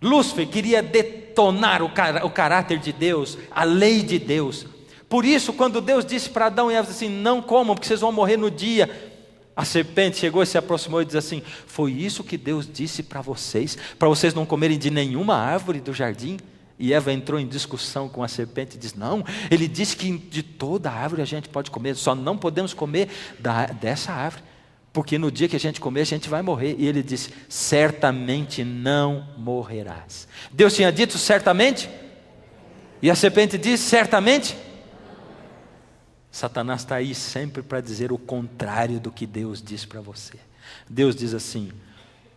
Lúcifer queria detonar o caráter de Deus, a lei de Deus. Por isso, quando Deus disse para Adão e Eva assim, não comam, porque vocês vão morrer no dia, a serpente chegou e se aproximou e disse assim, foi isso que Deus disse para vocês não comerem de nenhuma árvore do jardim? E Eva entrou em discussão com a serpente e disse, não, ele disse que de toda árvore a gente pode comer, só não podemos comer dessa árvore, porque no dia que a gente comer a gente vai morrer. E ele disse, certamente não morrerás. Deus tinha dito certamente? E a serpente disse certamente? Satanás está aí sempre para dizer o contrário do que Deus diz para você. Deus diz assim,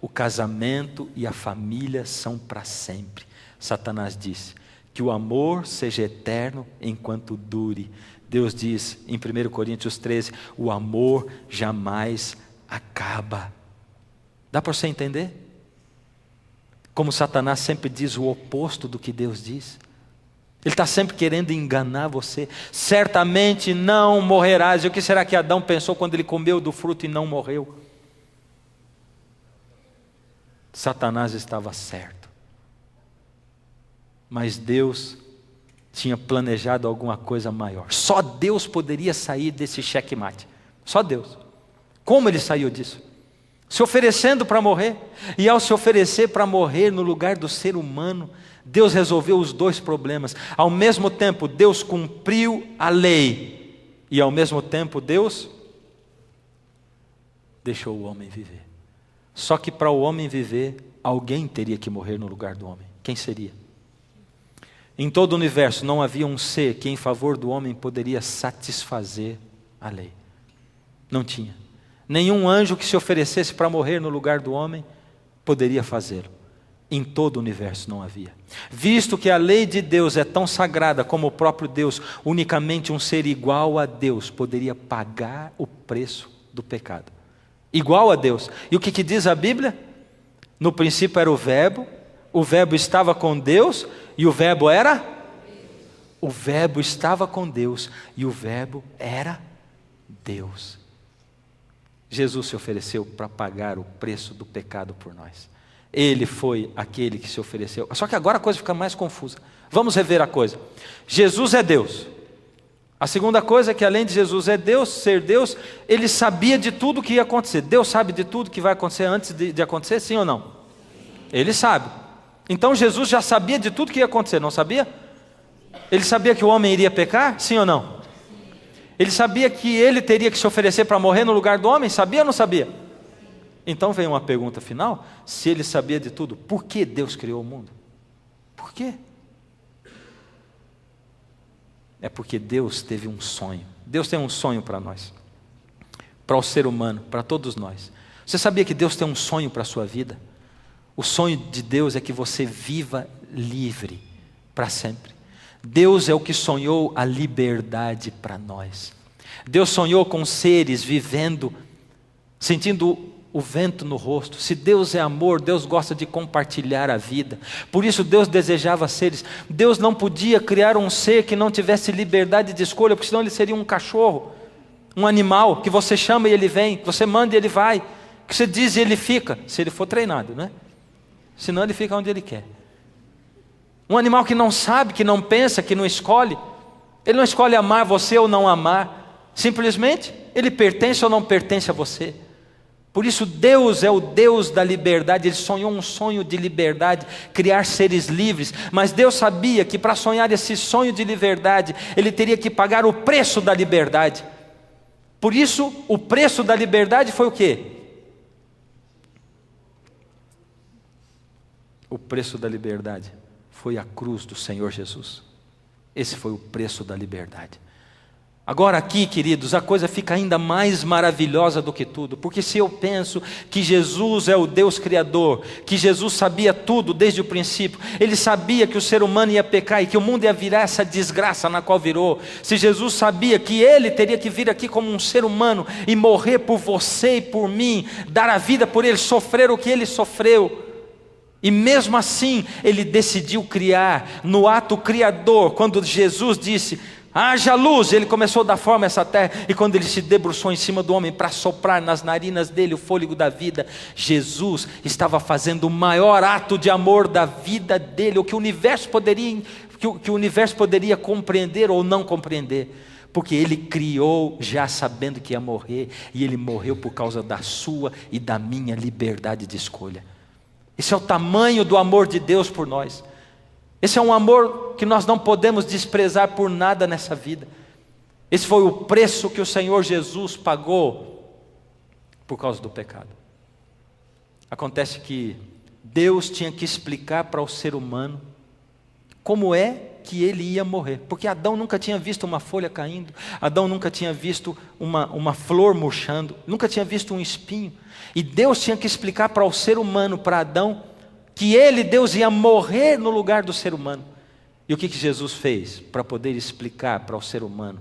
o casamento e a família são para sempre. Satanás diz que o amor seja eterno enquanto dure. Deus diz em 1 Coríntios 13, o amor jamais acaba. Dá para você entender? Como Satanás sempre diz o oposto do que Deus diz. Ele está sempre querendo enganar você. Certamente não morrerás. E o que será que Adão pensou quando ele comeu do fruto e não morreu? Satanás estava certo. Mas Deus tinha planejado alguma coisa maior. Só Deus poderia sair desse xeque-mate. Só Deus. Como ele saiu disso? Se oferecendo para morrer. E ao se oferecer para morrer no lugar do ser humano, Deus resolveu os dois problemas. Ao mesmo tempo, Deus cumpriu a lei. E ao mesmo tempo, Deus deixou o homem viver. Só que para o homem viver, alguém teria que morrer no lugar do homem. Quem seria? Em todo o universo não havia um ser que em favor do homem poderia satisfazer a lei. Não tinha. Nenhum anjo que se oferecesse para morrer no lugar do homem poderia fazê-lo. Em todo o universo não havia. Visto que a lei de Deus é tão sagrada como o próprio Deus, unicamente um ser igual a Deus poderia pagar o preço do pecado. Igual a Deus. E o que diz a Bíblia? No princípio era o Verbo estava com Deus e o Verbo era? O Verbo estava com Deus e o Verbo era Deus. Jesus se ofereceu para pagar o preço do pecado por nós. Ele foi aquele que se ofereceu. Só que agora a coisa fica mais confusa. Vamos rever a coisa. Jesus é Deus. A segunda coisa é que além de Jesus é Deus, ser Deus, Ele sabia de tudo o que ia acontecer. Deus sabe de tudo que vai acontecer antes de acontecer, sim ou não? Ele sabe. Então Jesus já sabia de tudo que ia acontecer, não sabia? Ele sabia que o homem iria pecar, sim ou não? Ele sabia que ele teria que se oferecer para morrer no lugar do homem, sabia ou não sabia? Então vem uma pergunta final, se ele sabia de tudo, por que Deus criou o mundo? Por quê? É porque Deus teve um sonho. Deus tem um sonho para nós, para o ser humano, para todos nós. Você sabia que Deus tem um sonho para a sua vida? O sonho de Deus é que você viva livre para sempre. Deus é o que sonhou a liberdade para nós. Deus sonhou com seres vivendo, sentindo o vento no rosto. Se Deus é amor, Deus gosta de compartilhar a vida. Por isso Deus desejava seres. Deus não podia criar um ser que não tivesse liberdade de escolha, porque senão ele seria um cachorro, um animal que você chama e ele vem, que você manda e ele vai, que você diz e ele fica, se ele for treinado, né? Senão ele fica onde ele quer. Um animal que não sabe, que não pensa, que não escolhe. Ele não escolhe amar você ou não amar. Simplesmente ele pertence ou não pertence a você. Por isso Deus é o Deus da liberdade. Ele sonhou um sonho de liberdade, criar seres livres. Mas Deus sabia que para sonhar esse sonho de liberdade, ele teria que pagar o preço da liberdade. Por isso o preço da liberdade foi o quê? O preço da liberdade foi a cruz do Senhor Jesus. Esse foi o preço da liberdade. Agora aqui, queridos, a coisa fica ainda mais maravilhosa do que tudo, porque se eu penso que Jesus é o Deus Criador, que Jesus sabia tudo desde o princípio, Ele sabia que o ser humano ia pecar e que o mundo ia virar essa desgraça na qual virou. Se Jesus sabia que Ele teria que vir aqui como um ser humano e morrer por você e por mim, dar a vida por Ele, sofrer o que Ele sofreu, e mesmo assim Ele decidiu criar, no ato criador, quando Jesus disse: haja luz, Ele começou a dar forma a essa terra. E quando Ele se debruçou em cima do homem para soprar nas narinas dele o fôlego da vida, Jesus estava fazendo o maior ato de amor da vida dele, o que o universo poderia compreender ou não compreender, porque Ele criou já sabendo que ia morrer, e Ele morreu por causa da sua e da minha liberdade de escolha. Esse é o tamanho do amor de Deus por nós. Esse é um amor que nós não podemos desprezar por nada nessa vida. Esse foi o preço que o Senhor Jesus pagou por causa do pecado. Acontece que Deus tinha que explicar para o ser humano como é que ele ia morrer, porque Adão nunca tinha visto uma folha caindo, Adão nunca tinha visto uma flor murchando, nunca tinha visto um espinho, e Deus tinha que explicar para o ser humano, para Adão, que ele, Deus, ia morrer no lugar do ser humano. E o que Jesus fez para poder explicar para o ser humano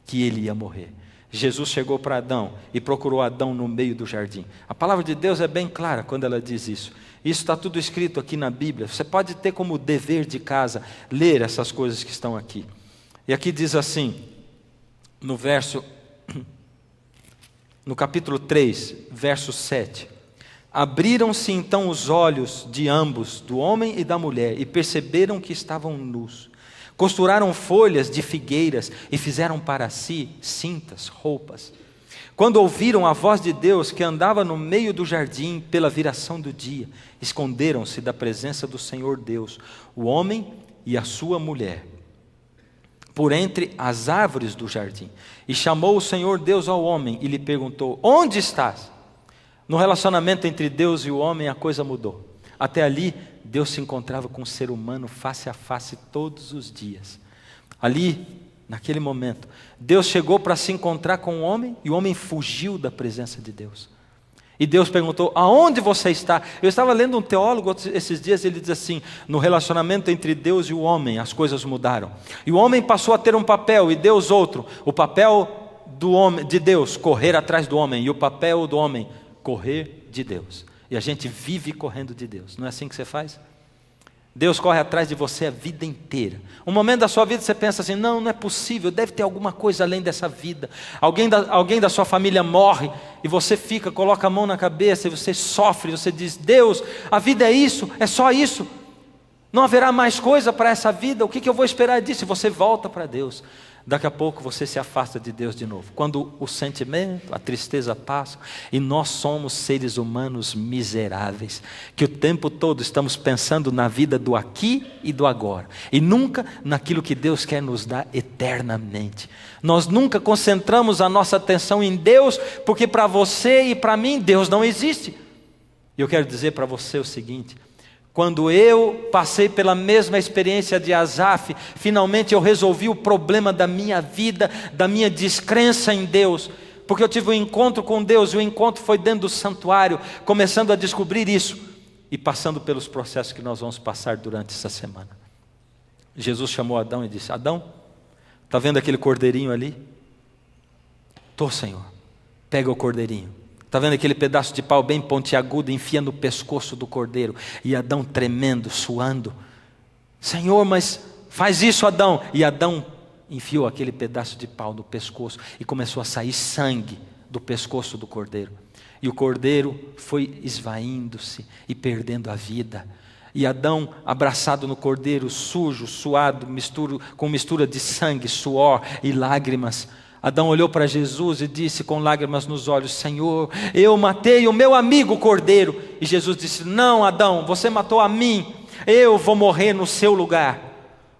que ele ia morrer? Jesus chegou para Adão e procurou Adão no meio do jardim. A palavra de Deus é bem clara quando ela diz isso. Isso está tudo escrito aqui na Bíblia. Você pode ter como dever de casa ler essas coisas que estão aqui. E aqui diz assim, no capítulo 3, verso 7. Abriram-se então os olhos de ambos, do homem e da mulher, e perceberam que estavam nus. Costuraram folhas de figueiras e fizeram para si cintas, roupas. Quando ouviram a voz de Deus que andava no meio do jardim pela viração do dia, esconderam-se da presença do Senhor Deus, o homem e a sua mulher, por entre as árvores do jardim. E chamou o Senhor Deus ao homem e lhe perguntou: onde estás? No relacionamento entre Deus e o homem a coisa mudou. Até ali, Deus se encontrava com o ser humano face a face todos os dias. Ali, naquele momento, Deus chegou para se encontrar com o homem e o homem fugiu da presença de Deus. E Deus perguntou: aonde você está? Eu estava lendo um teólogo esses dias, ele diz assim: no relacionamento entre Deus e o homem as coisas mudaram. E o homem passou a ter um papel e Deus outro. O papel do homem, de Deus, correr atrás do homem, e o papel do homem, correr de Deus. E a gente vive correndo de Deus. Não é assim que você faz? Deus corre atrás de você a vida inteira. Um momento da sua vida você pensa assim: não é possível, deve ter alguma coisa além dessa vida. Alguém da sua família morre e você fica, coloca a mão na cabeça e você sofre, você diz: Deus, a vida é isso, é só isso, não haverá mais coisa para essa vida, o que eu vou esperar disso? E você volta para Deus. Daqui a pouco você se afasta de Deus de novo. Quando o sentimento, a tristeza passa, e nós somos seres humanos miseráveis, que o tempo todo estamos pensando na vida do aqui e do agora, e nunca naquilo que Deus quer nos dar eternamente. Nós nunca concentramos a nossa atenção em Deus, porque para você e para mim Deus não existe. E eu quero dizer para você o seguinte: quando eu passei pela mesma experiência de Asaf, finalmente eu resolvi o problema da minha vida, da minha descrença em Deus, porque eu tive um encontro com Deus, e o encontro foi dentro do santuário, começando a descobrir isso, e passando pelos processos que nós vamos passar durante essa semana. Jesus chamou Adão e disse: Adão, está vendo aquele cordeirinho ali? Tô, Senhor. Pega o cordeirinho. Está vendo aquele pedaço de pau bem pontiagudo, enfia no pescoço do cordeiro. E Adão tremendo, suando. Senhor, mas faz isso, Adão. E Adão enfiou aquele pedaço de pau no pescoço e começou a sair sangue do pescoço do cordeiro. E o cordeiro foi esvaindo-se e perdendo a vida. E Adão, abraçado no cordeiro, sujo, suado, com mistura de sangue, suor e lágrimas. Adão olhou para Jesus e disse com lágrimas nos olhos: Senhor, eu matei o meu amigo cordeiro. E Jesus disse: não, Adão, você matou a mim, eu vou morrer no seu lugar.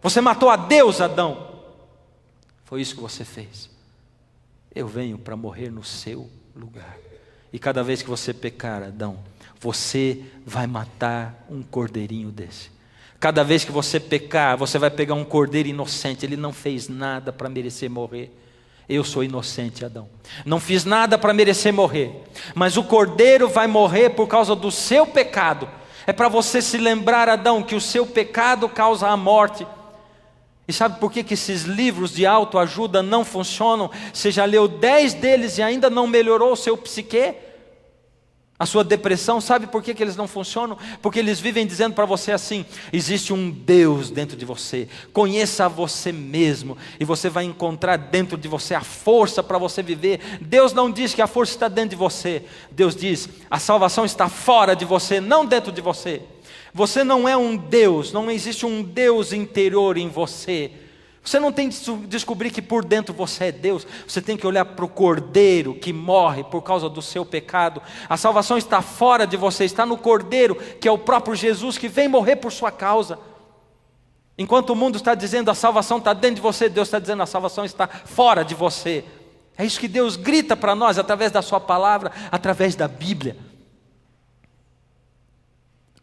Você matou a Deus, Adão. Foi isso que você fez. Eu venho para morrer no seu lugar. E cada vez que você pecar, Adão, você vai matar um cordeirinho desse. Cada vez que você pecar, você vai pegar um cordeiro inocente. Ele não fez nada para merecer morrer. Eu sou inocente, Adão. Não fiz nada para merecer morrer. Mas o cordeiro vai morrer por causa do seu pecado. É para você se lembrar, Adão, que o seu pecado causa a morte. E sabe por que esses livros de autoajuda não funcionam? Você já leu 10 deles e ainda não melhorou o seu psique? A sua depressão, sabe por que eles não funcionam? Porque eles vivem dizendo para você assim: existe um Deus dentro de você, conheça você mesmo, e você vai encontrar dentro de você a força para você viver. Deus não diz que a força está dentro de você, Deus diz: a salvação está fora de você, não dentro de você. Você não é um Deus, não existe um Deus interior em você. Você não tem que descobrir que por dentro você é Deus. Você tem que olhar para o cordeiro que morre por causa do seu pecado. A salvação está fora de você, está no cordeiro, que é o próprio Jesus, que vem morrer por sua causa. Enquanto o mundo está dizendo a salvação está dentro de você, Deus está dizendo a salvação está fora de você. É isso que Deus grita para nós através da sua palavra, através da Bíblia.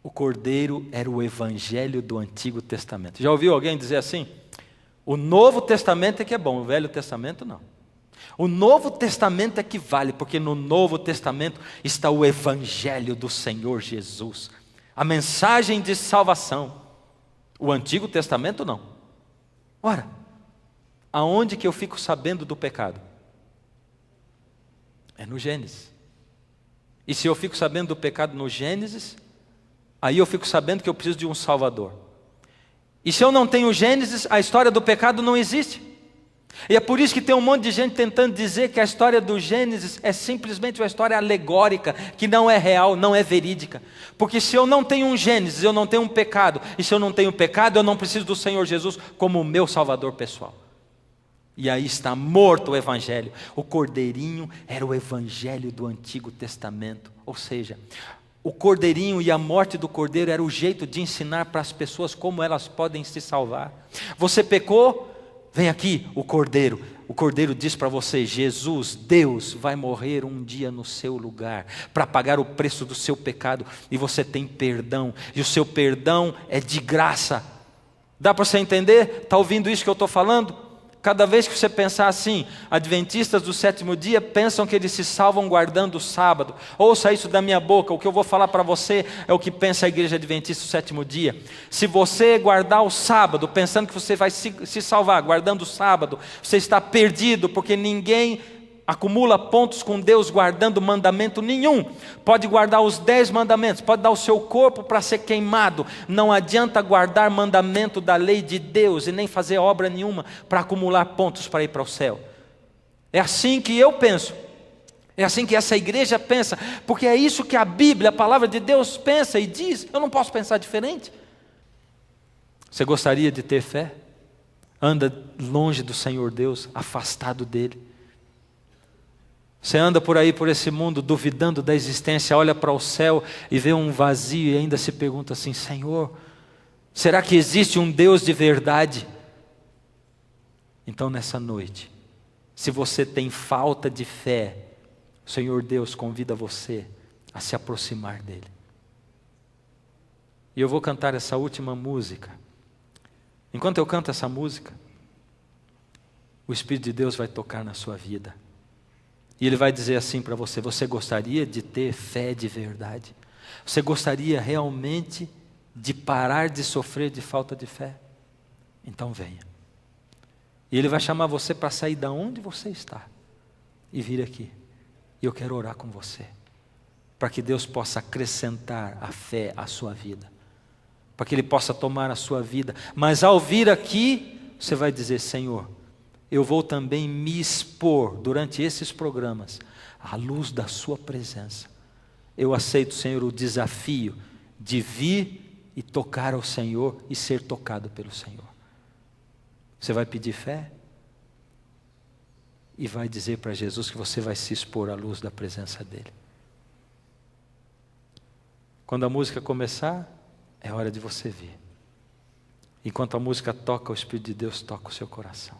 O cordeiro era o evangelho do Antigo Testamento. Já ouviu alguém dizer assim? O Novo Testamento é que é bom, o Velho Testamento não. O Novo Testamento é que vale, porque no Novo Testamento está o evangelho do Senhor Jesus, a mensagem de salvação. O Antigo Testamento não. Ora, aonde que eu fico sabendo do pecado? É no Gênesis. E se eu fico sabendo do pecado no Gênesis, aí eu fico sabendo que eu preciso de um Salvador. E se eu não tenho Gênesis, a história do pecado não existe. E é por isso que tem um monte de gente tentando dizer que a história do Gênesis é simplesmente uma história alegórica, que não é real, não é verídica. Porque se eu não tenho um Gênesis, eu não tenho um pecado. E se eu não tenho pecado, eu não preciso do Senhor Jesus como o meu Salvador pessoal. E aí está morto o Evangelho. O cordeirinho era o Evangelho do Antigo Testamento. Ou seja, o cordeirinho e a morte do cordeiro era o jeito de ensinar para as pessoas como elas podem se salvar. Você pecou? Vem aqui o cordeiro. O cordeiro diz para você: Jesus, Deus, vai morrer um dia no seu lugar para pagar o preço do seu pecado, e você tem perdão, e o seu perdão é de graça. Dá para você entender? Está ouvindo isso que eu estou falando? Cada vez que você pensar assim, adventistas do sétimo dia pensam que eles se salvam guardando o sábado. Ouça isso da minha boca, o que eu vou falar para você é o que pensa a igreja adventista do sétimo dia. Se você guardar o sábado, pensando que você vai se salvar guardando o sábado, você está perdido, porque ninguém acumula pontos com Deus guardando mandamento nenhum. Pode guardar os 10 mandamentos, pode dar o seu corpo para ser queimado. Não adianta guardar mandamento da lei de Deus e nem fazer obra nenhuma para acumular pontos para ir para o céu. É assim que eu penso. É assim que essa igreja pensa. Porque é isso que a Bíblia, a palavra de Deus pensa e diz. Eu não posso pensar diferente. Você gostaria de ter fé? Anda longe do Senhor Deus, afastado dele. Você anda por aí, por esse mundo, duvidando da existência, olha para o céu e vê um vazio e ainda se pergunta assim: Senhor, será que existe um Deus de verdade? Então nessa noite, se você tem falta de fé, o Senhor Deus convida você a se aproximar dele. E eu vou cantar essa última música. Enquanto eu canto essa música, o Espírito de Deus vai tocar na sua vida. E Ele vai dizer assim para você: você gostaria de ter fé de verdade? Você gostaria realmente de parar de sofrer de falta de fé? Então venha. E Ele vai chamar você para sair da onde você está e vir aqui. E eu quero orar com você, para que Deus possa acrescentar a fé à sua vida, para que Ele possa tomar a sua vida. Mas ao vir aqui, você vai dizer: Senhor, eu vou também me expor durante esses programas à luz da sua presença. Eu aceito, Senhor, o desafio de vir e tocar ao Senhor e ser tocado pelo Senhor. Você vai pedir fé e vai dizer para Jesus que você vai se expor à luz da presença dEle. Quando a música começar, é hora de você vir. Enquanto a música toca, o Espírito de Deus toca o seu coração.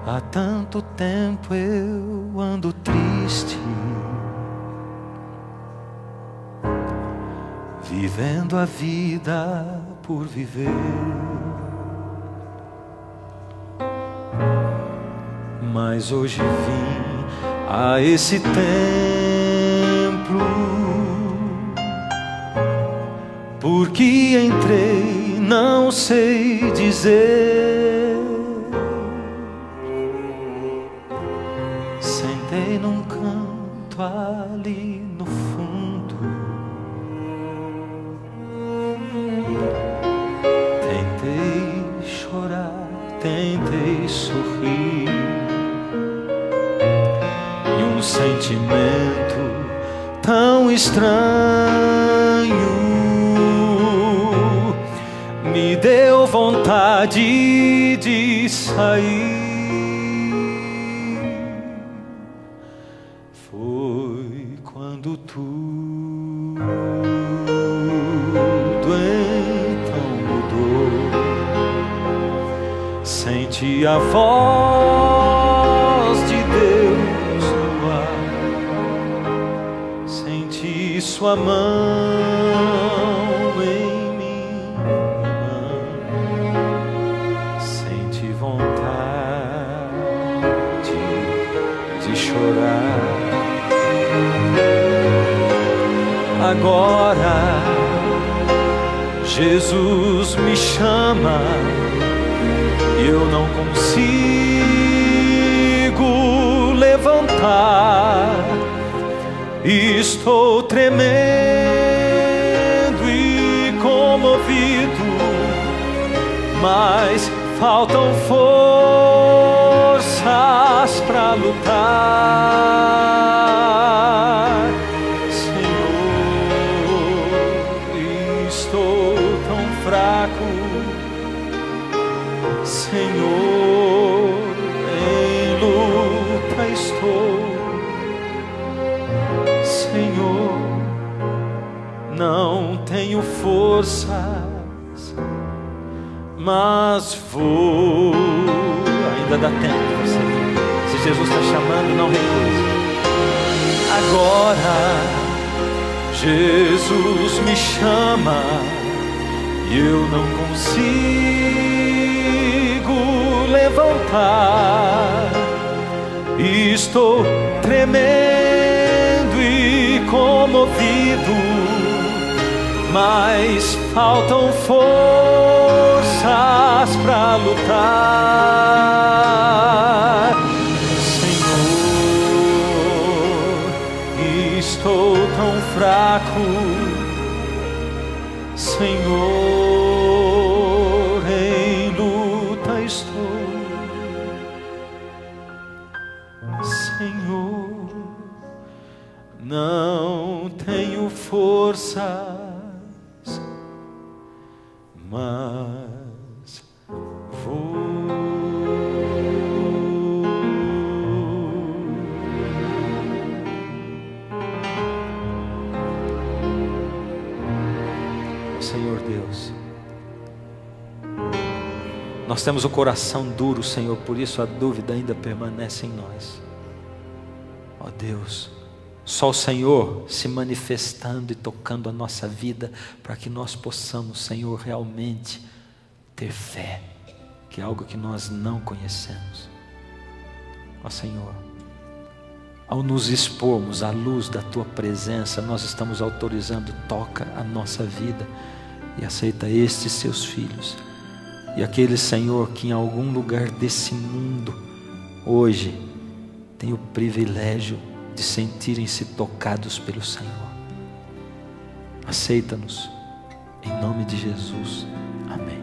Há tanto tempo eu ando triste, vivendo a vida por viver. Mas hoje vim a esse templo, porque entrei, não sei dizer. Sentei num canto ali no fundo, tentei chorar, tentei sorrir, e um sentimento tão estranho me deu vontade de sair. Foi quando tudo então mudou. Senti a voz de Deus no ar, senti sua mão em minha mão, senti vontade de chorar. Agora Jesus me chama e eu não consigo levantar. Estou tremendo e comovido, mas faltam forças para lutar. Senhor, estou tão fraco. Senhor, em luta estou. Senhor, não tenho forças, mas vou. Ainda dá tempo de você. Se Jesus está chamando, não recuse. Agora Jesus me chama e eu não consigo levantar. Estou tremendo e comovido, mas faltam forças para lutar. Senhor, estou tão fraco. Senhor, em luta estou. Senhor, não tenho forças, mas vou. Senhor Deus, nós temos o coração duro, Senhor, por isso a dúvida ainda permanece em nós. Ó Deus, só o Senhor se manifestando e tocando a nossa vida, para que nós possamos, Senhor, realmente ter fé, que é algo que nós não conhecemos. Ó Senhor, ao nos expormos à luz da Tua presença, nós estamos autorizando, toca a nossa vida e aceita estes Seus filhos. E aqueles, Senhor, que em algum lugar desse mundo, hoje, têm o privilégio de sentirem-se tocados pelo Senhor. Aceita-nos, em nome de Jesus. Amém.